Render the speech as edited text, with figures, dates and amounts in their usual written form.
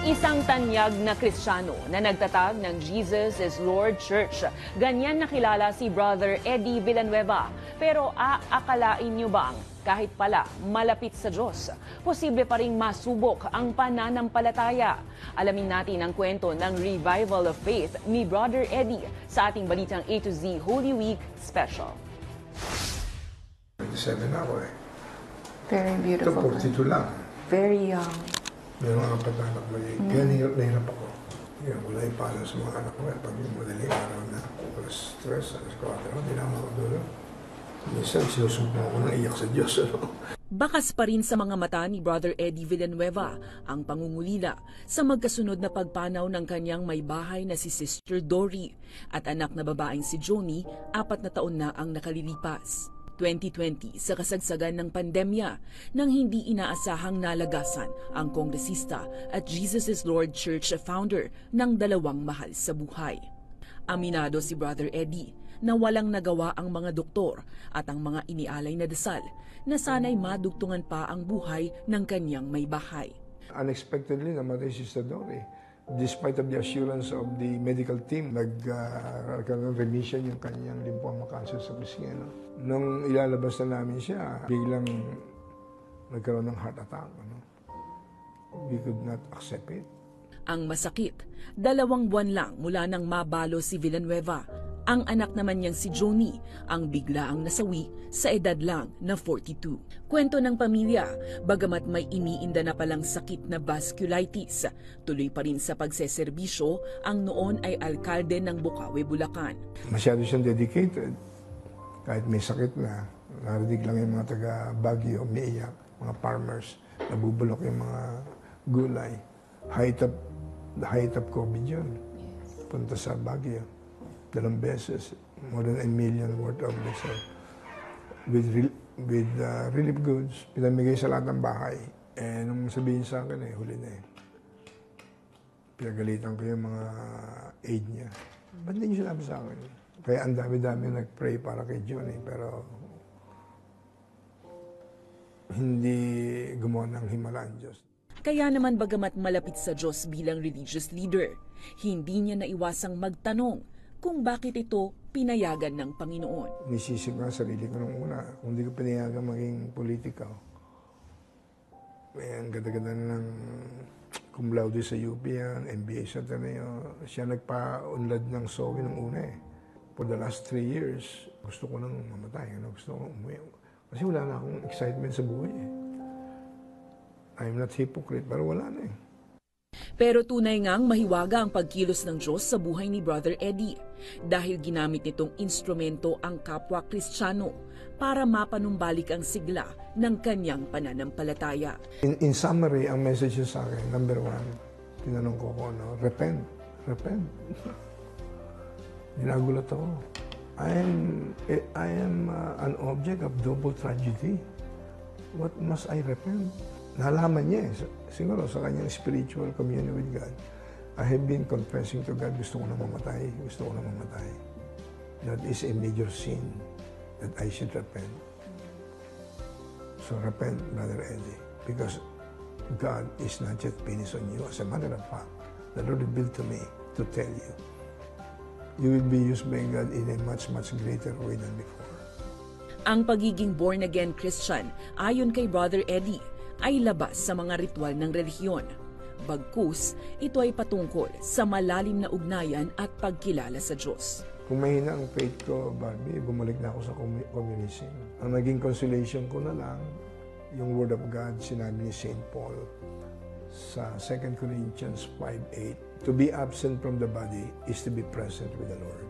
Isang tanyag na Kristiyano na nagtatag ng Jesus is Lord Church. Ganyan nakilala si Brother Eddie Villanueva. Pero aakalain niyo bang kahit pala malapit sa Diyos, posible pa ring masubok ang pananampalataya? Alamin natin ang kwento ng Revival of Faith ni Brother Eddie sa ating balitang A to Z Holy Week Special. 27 ako eh. Very beautiful. Ito 42 lang. Very young. Meron mga apat na anak mo eh. Kaya nahirap ako. Yan, wala yung pala sa mga anak ko. Pag yung madaling araw na wala stress, alas 4, hindi na ako dulo. Minsan, sinusumpo ako ng iyak sa Diyos. Bakas pa rin sa mga mata ni Brother Eddie Villanueva ang pangungulila sa magkasunod na pagpanaw ng kanyang may bahay na si Sister Dory at anak na babaeng si Johnny, 4 na taon na ang nakalilipas. 2020 sa kasagsagan ng pandemya nang hindi inaasahang nalagasan ang kongresista at Jesus is Lord Church founder ng dalawang mahal sa buhay. Aminado si Brother Eddie na walang nagawa ang mga doktor at ang mga inialay na dasal na sana'y madugtungan pa ang buhay ng kanyang may bahay. Unexpectedly, namatay si Sister Dory. Despite of the assurance of the medical team, nag-remission yung kanyang lymphoma cancer sa pisngi. Nung ilalabas na namin siya, biglang nagkaroon ng heart attack. We could not accept it. Ang masakit, 2 buwan lang mula nang mabalo si Villanueva. Ang anak naman niyang si Johnny ang biglaang nasawi sa edad lang na 42. Kwento ng pamilya, bagamat may iniinda na palang sakit na vasculitis, tuloy pa rin sa pagseserbisyo ang noon ay alkalde ng Bukawi, Bulacan. Masyado siyang dedicated. Kahit may sakit na, narinig lang yung mga taga Baguio, umiiyak, mga farmers, nabubulok yung mga gulay. Height of COVID yun. Punta sa Baguio. 2 beses, more than 1 million worth of this. With relief goods, pinamigay sa lahat ng bahay. Eh, nung sabihin sa akin, huli na eh. Pinagalitan ko yung mga aid niya. Ba't hindi niyo sinabi sa akin? Kaya ang dami-dami nag-pray para kay Johnny, pero hindi gumawa ng himala ang Diyos. Kaya naman bagamat malapit sa Diyos bilang religious leader, hindi niya naiwasang magtanong kung bakit ito pinayagan ng Panginoon. Nisisip nga sarili ko nung una, kung hindi ko pinayagan maging politiko. Ang ganda-ganda ng cum laude sa UP yan, MBA sa Ateneo. Siya nagpa-unlad ng SOWI nung una eh. For the last 3 years, gusto ko nang mamatay. Gusto ko umuwi. Kasi wala na akong excitement sa buhay eh. I'm not hypocrite, pero wala na eh. Pero tunay ngang mahiwaga ang pagkilos ng Diyos sa buhay ni Brother Eddie dahil ginamit nitong instrumento ang kapwa Kristiyano para mapanumbalik ang sigla ng kanyang pananampalataya. In summary, ang message sa akin, number 1, tinanong ko repent. Repent. Ginagulat ako. I am an object of double tragedy. What must I repent? Nalaman niya siguro sa kanyang spiritual communion with God. I have been confessing to God, gusto ko na mamatay. That is a major sin that I should repent. So repent, Brother Eddie, because God is not yet finished on you. As a matter of fact, the Lord revealed to me to tell you, you will be used by God in a much, much greater way than before. Ang pagiging born-again Christian, ayon kay Brother Eddie, ay labas sa mga ritual ng relihiyon. Bagkus, ito ay patungkol sa malalim na ugnayan at pagkilala sa Diyos. Kung mahina ang faith ko, Barbie, bumalik na ako sa communism. Ang naging consolation ko na lang, yung Word of God, sinabi ni St. Paul sa 2 Corinthians 5:8, to be absent from the body is to be present with the Lord.